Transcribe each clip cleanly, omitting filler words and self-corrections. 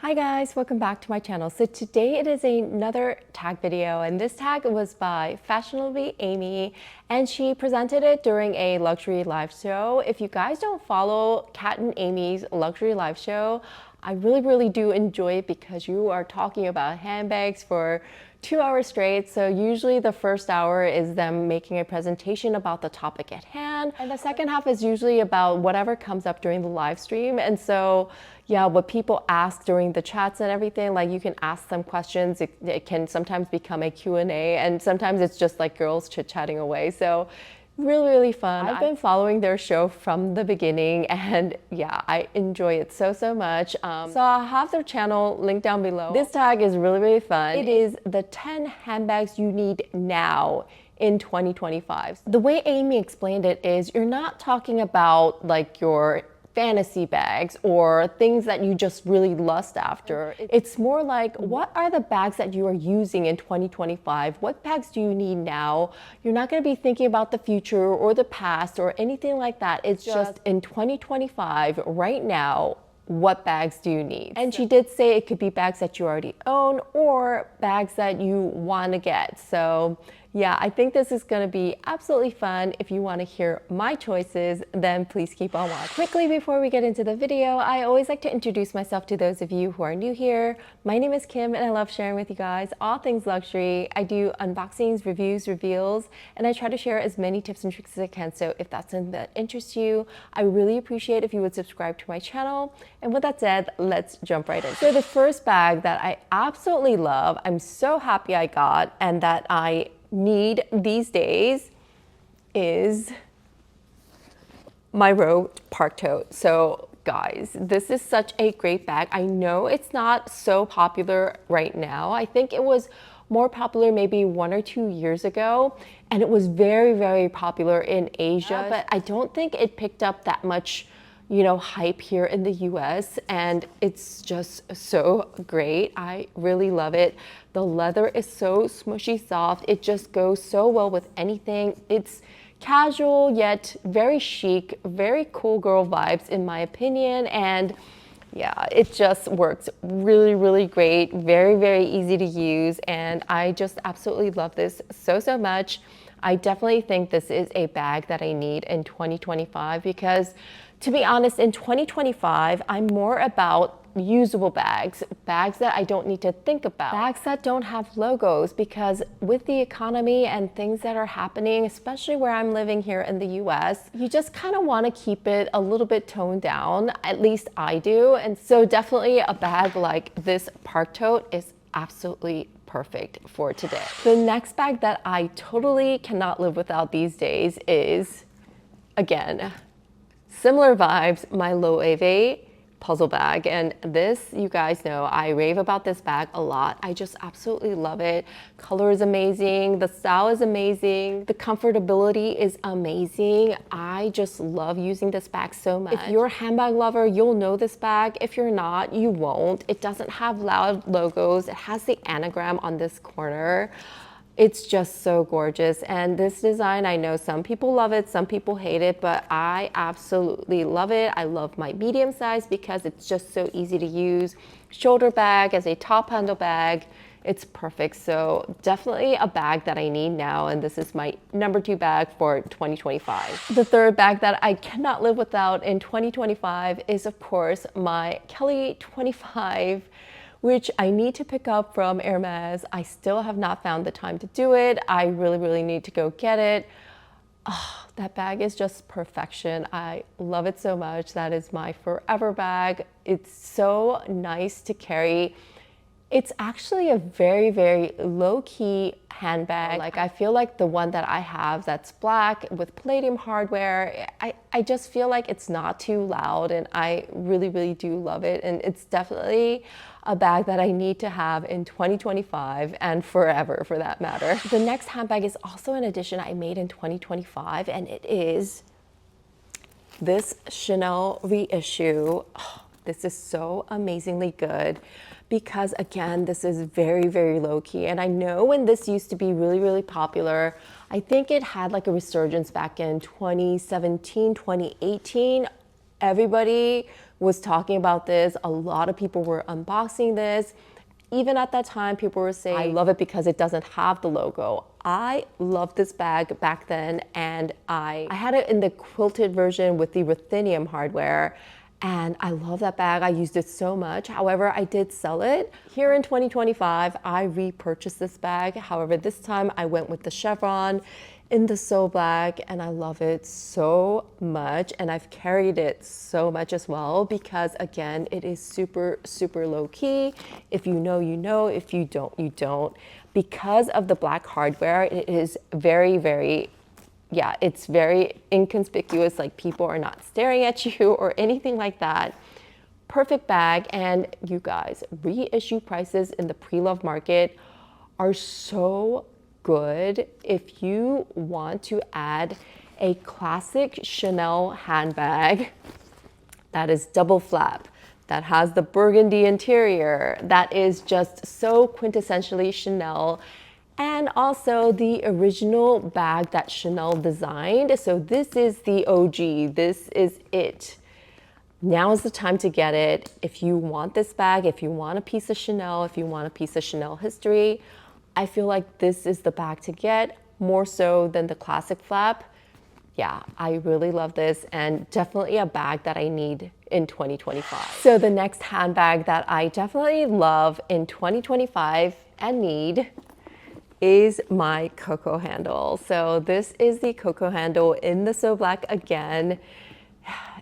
Hi guys, welcome back to my channel. So today it is another tag video, and this tag was by Fashionably Amy, and she presented it during a luxury live show. If you guys don't follow Kat and Amy's luxury live show, I really do enjoy it because you are talking about handbags for 2 hours straight. So usually the first hour is them making a presentation about the topic at hand, and the second half is usually about whatever comes up during the live stream. And so yeah, what people ask during the chats and everything, like you can ask them questions. It can sometimes become a Q&A, and sometimes it's just like girls chit-chatting away. So really fun. I've been following their show from the beginning, and yeah, I enjoy it so much. So I'll have their channel linked down below. This tag is really fun. It is the 10 handbags you need now in 2025. The way Amy explained it is you're not talking about like your fantasy bags or things that you just really lust after. It's more like, what are the bags that you are using in 2025? What bags do you need now? You're not going to be thinking about the future or the past or anything like that. It's just in 2025, right now, what bags do you need? And she did say it could be bags that you already own or bags that you want to get. So yeah, I think this is going to be absolutely fun. If you want to hear my choices, then please keep on watching. Quickly before we get into the video, I always like to introduce myself to those of you who are new here. My name is Kim, and I love sharing with you guys all things luxury. I do unboxings, reviews, reveals, and I try to share as many tips and tricks as I can. So if that's something that interests you, I really appreciate if you would subscribe to my channel. And with that said, let's jump right in. So the first bag that I absolutely love, I'm so happy I got, and that I need these days is my Rogue Park Tote. So guys, this is such a great bag. I know it's not so popular right now. I think it was more popular maybe 1 or 2 years ago, and it was very popular in Asia, but I don't think it picked up that much, you know, hype here in the US, and it's just so great. I really love it. The leather is so smushy soft. It just goes so well with anything. It's casual yet very chic, very cool girl vibes in my opinion, and yeah, it just works really great. Very easy to use, and I just absolutely love this so much. I definitely think this is a bag that I need in 2025 because, to be honest, in 2025, I'm more about usable bags that I don't need to think about, bags that don't have logos, because with the economy and things that are happening, especially where I'm living here in the US, you just kind of want to keep it a little bit toned down. At least I do. And so definitely a bag like this Park Tote is absolutely perfect for today. The next bag that I totally cannot live without these days is, again, similar vibes, my Loewe puzzle bag. And this, you guys know, I rave about this bag a lot. I just absolutely love it. Color is amazing. The style is amazing. The comfortability is amazing. I just love using this bag so much. If you're a handbag lover, you'll know this bag. If you're not, you won't. It doesn't have loud logos. It has the anagram on this corner. It's just so gorgeous, and this design, I know some people love it, some people hate it, but I absolutely love it. I love my medium size because it's just so easy to use. Shoulder bag as a top handle bag, it's perfect. So definitely a bag that I need now, and this is my number 2 bag for 2025. The third bag that I cannot live without in 2025 is, of course, my Kelly 25, which I need to pick up from Hermes. I still have not found the time to do it. I really need to go get it. Oh, that bag is just perfection. I love it so much. That is my forever bag. It's so nice to carry. It's actually a very low-key handbag. Like, I feel like the one that I have that's black with palladium hardware, I just feel like it's not too loud, and I really do love it. And it's definitely a bag that I need to have in 2025 and forever, for that matter. The next handbag is also an addition I made in 2025, and it is this Chanel reissue. Oh, this is so amazingly good because, again, this is very low-key. And I know when this used to be really popular, I think it had like a resurgence back in 2017, 2018. Everybody was talking about this. A lot of people were unboxing this. Even at that time, people were saying, I love it because it doesn't have the logo. I loved this bag back then, and I had it in the quilted version with the ruthenium hardware, and I love that bag. I used it so much. However, I did sell it. Here in 2025, I repurchased this bag. However, this time I went with the chevron in the So Black, and I love it so much, and I've carried it so much as well because, again, it is super, super low key. If you know, you know. If you don't, you don't. Because of the black hardware, it is very, very, yeah, it's very inconspicuous, like people are not staring at you or anything like that. Perfect bag. And you guys, reissue prices in the pre-love market are so good. If you want to add a classic Chanel handbag that is double flap, that has the burgundy interior, that is just so quintessentially Chanel, and also the original bag that Chanel designed. So this is the OG, this is it. Now is the time to get it. If you want this bag, if you want a piece of Chanel, if you want a piece of Chanel history, I feel like this is the bag to get, more so than the classic flap. Yeah, I really love this, and definitely a bag that I need in 2025. So the next handbag that I definitely love in 2025 and need is my Coco handle. So this is the Coco handle in the So Black again.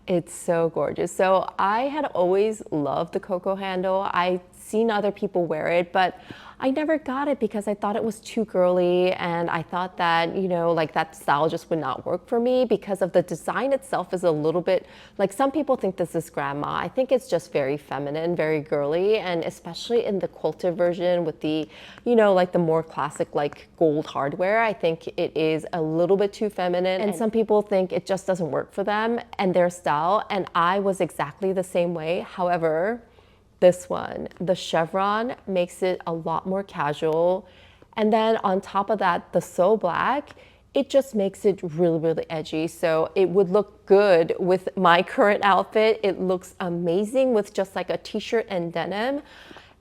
It's so gorgeous. So I had always loved the Coco handle. I've seen other people wear it, but I never got it because I thought it was too girly, and I thought that, you know, like that style just would not work for me because of the design itself is a little bit, like some people think this is grandma. I think it's just very feminine, very girly, and especially in the quilted version with the, you know, like the more classic like gold hardware, I think it is a little bit too feminine, and some people think it just doesn't work for them and their style, and I was exactly the same way. However, this one, the chevron, makes it a lot more casual. And then on top of that, the So Black, it just makes it really, really edgy. So it would look good with my current outfit. It looks amazing with just like a t-shirt and denim.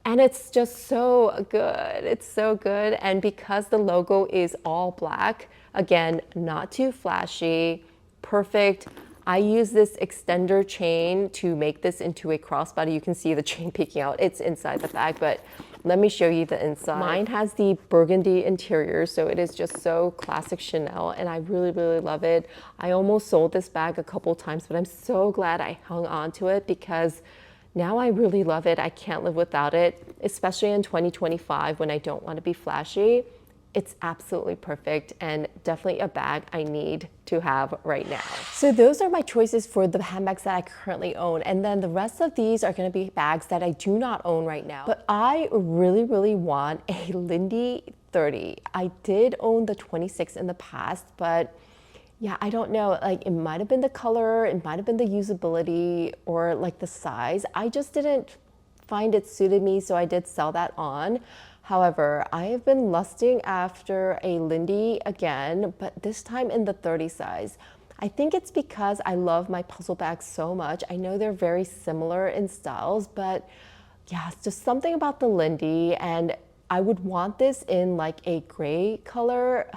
And it's just so good. It's so good. And because the logo is all black, again, not too flashy, perfect. I use this extender chain to make this into a crossbody. You can see the chain peeking out. It's inside the bag, but let me show you the inside. Mine has the burgundy interior, so it is just so classic Chanel, and I really, really love it. I almost sold this bag a couple times, but I'm so glad I hung on to it because now I really love it. I can't live without it, especially in 2025 when I don't want to be flashy. It's absolutely perfect and definitely a bag I need to have right now. So those are my choices for the handbags that I currently own. And then the rest of these are gonna be bags that I do not own right now. But I really, really want a Lindy 30. I did own the 26 in the past, but yeah, I don't know, like it might have been the color, it might have been the usability, or like the size. I just didn't find it suited me, so I did sell that on. However, I have been lusting after a Lindy again, but this time in the 30 size. I think it's because I love my puzzle bags so much. I know they're very similar in styles, but yeah, it's just something about the Lindy, and I would want this in like a gray color,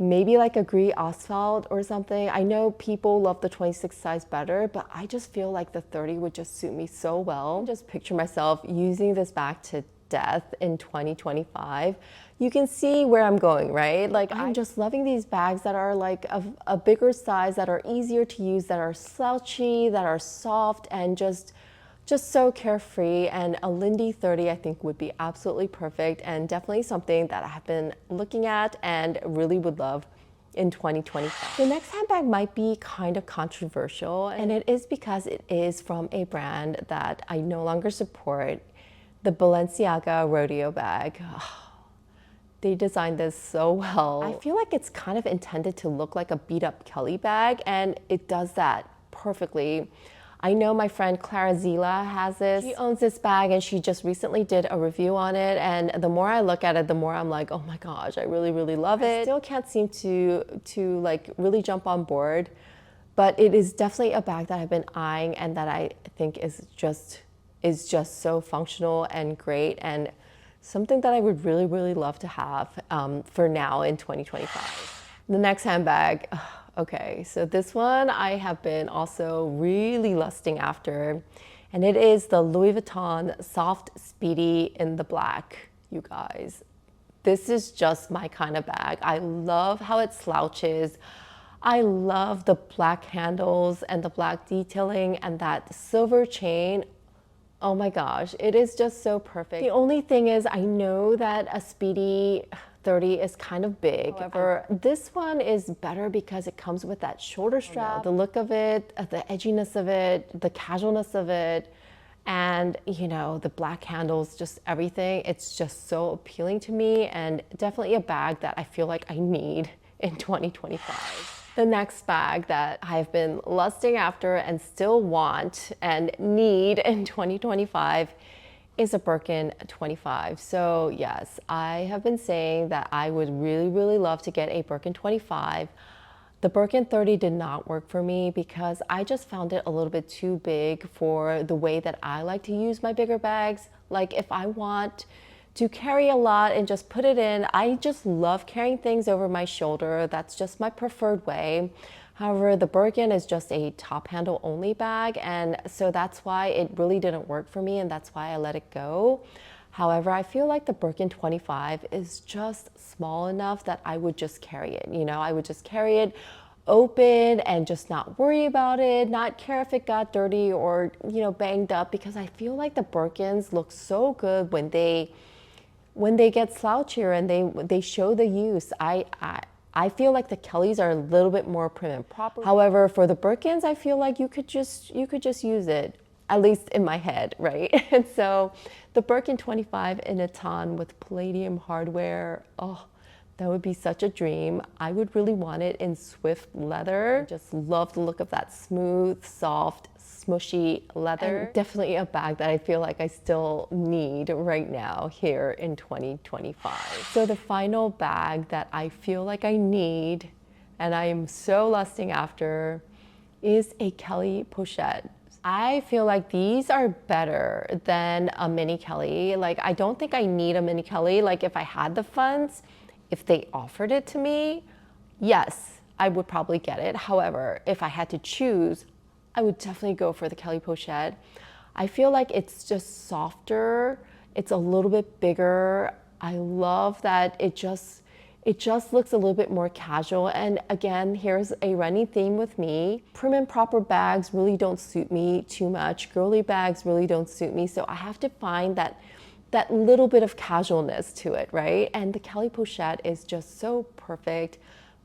maybe like a gray asphalt or something. I know people love the 26 size better, but I just feel like the 30 would just suit me so well. Just picture myself using this bag to death in 2025. You can see where I'm going, right? Like I'm just loving these bags that are like a bigger size, that are easier to use, that are slouchy, that are soft, and just so carefree. And a Lindy 30 I think would be absolutely perfect, and definitely something that I have been looking at and really would love in 2025. The next handbag might be kind of controversial, and it is because it is from a brand that I no longer support. The Balenciaga rodeo bag. Oh, they designed this so well. I feel like it's kind of intended to look like a beat up Kelly bag, and it does that perfectly. I know my friend Clara Zila has this. She owns this bag, and she just recently did a review on it, and the more I look at it, the more I'm like, oh my gosh, I really, really love it. I still can't seem to like really jump on board. But it is definitely a bag that I've been eyeing and that I think is just so functional and great, and something that I would really love to have for now in 2025. The next handbag, okay, so this one I have been also really lusting after, and it is the Louis Vuitton Soft Speedy in the black, you guys. This is just my kind of bag. I love how it slouches. I love the black handles and the black detailing and that silver chain. Oh my gosh, it is just so perfect. The only thing is I know that a Speedy 30 is kind of big. However, this one is better because it comes with that shoulder strap. The look of it, the edginess of it, the casualness of it, and you know, the black handles, just everything. It's just so appealing to me, and definitely a bag that I feel like I need in 2025. The next bag that I've been lusting after and still want and need in 2025 is a Birkin 25. So yes, I have been saying that I would really love to get a Birkin 25. The Birkin 30 did not work for me because I just found it a little bit too big for the way that I like to use my bigger bags. Like if I want to carry a lot and just put it in, I just love carrying things over my shoulder. That's just my preferred way. However, the Birkin is just a top handle only bag, and so that's why it really didn't work for me, and that's why I let it go. However, I feel like the Birkin 25 is just small enough that I would just carry it. You know, I would just carry it open and just not worry about it, not care if it got dirty or, you know, banged up, because I feel like the Birkins look so good when they get slouchier and they show the use. I feel like the Kellys are a little bit more prim and proper. However, for the Birkins, I feel like you could just use it, at least in my head, right? And so the Birkin 25 in a ton with palladium hardware, oh, that would be such a dream. I would really want it in Swift leather. I just love the look of that smooth, soft, smushy leather. And definitely a bag that I feel like I still need right now here in 2025. So the final bag that I feel like I need and I am so lusting after is a Kelly pochette. I feel like these are better than a mini Kelly. Like, I don't think I need a mini Kelly. Like, if I had the funds, if they offered it to me, yes, I would probably get it. However, if I had to choose, I would definitely go for the Kelly pochette. I feel like it's just softer. It's a little bit bigger. I love that it just looks a little bit more casual. And again, here's a running theme with me. Prim and proper bags really don't suit me too much. Girly bags really don't suit me. So I have to find that little bit of casualness to it, right? And the Kelly pochette is just so perfect.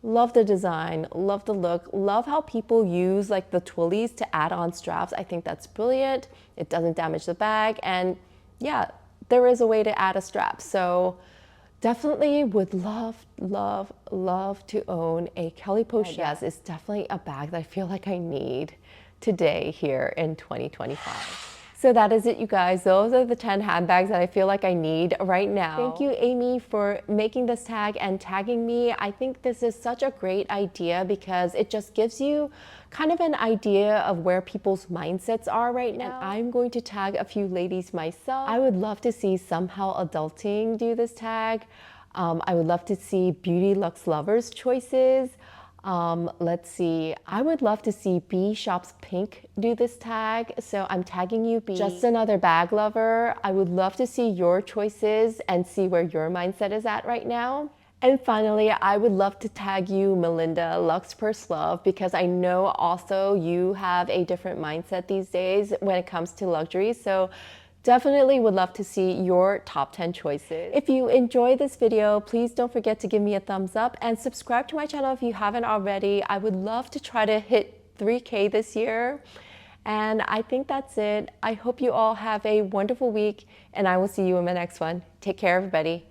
Love the design, love the look, love how people use like the twillies to add on straps. I think that's brilliant. It doesn't damage the bag. And yeah, there is a way to add a strap. So definitely would love to own a Kelly pochette. Yes, it's definitely a bag that I feel like I need today here in 2025. So that is it, you guys. Those are the 10 handbags that I feel like I need right now. Thank you, Amy, for making this tag and tagging me. I think this is such a great idea because it just gives you kind of an idea of where people's mindsets are right now. And I'm going to tag a few ladies myself. I would love to see Somehow Adulting do this tag. I would love to see Beauty Luxe Lovers choices. Let's see, I would love to see B Shops Pink do this tag. So I'm tagging you, B. Just Another Bag Lover. I would love to see your choices and see where your mindset is at right now. And finally, I would love to tag you, Melinda, Luxe Purse Love, because I know also you have a different mindset these days when it comes to luxury. So definitely would love to see your top 10 choices. If you enjoyed this video, please don't forget to give me a thumbs up and subscribe to my channel if you haven't already. I would love to try to hit 3K this year. And I think that's it. I hope you all have a wonderful week, and I will see you in my next one. Take care, everybody.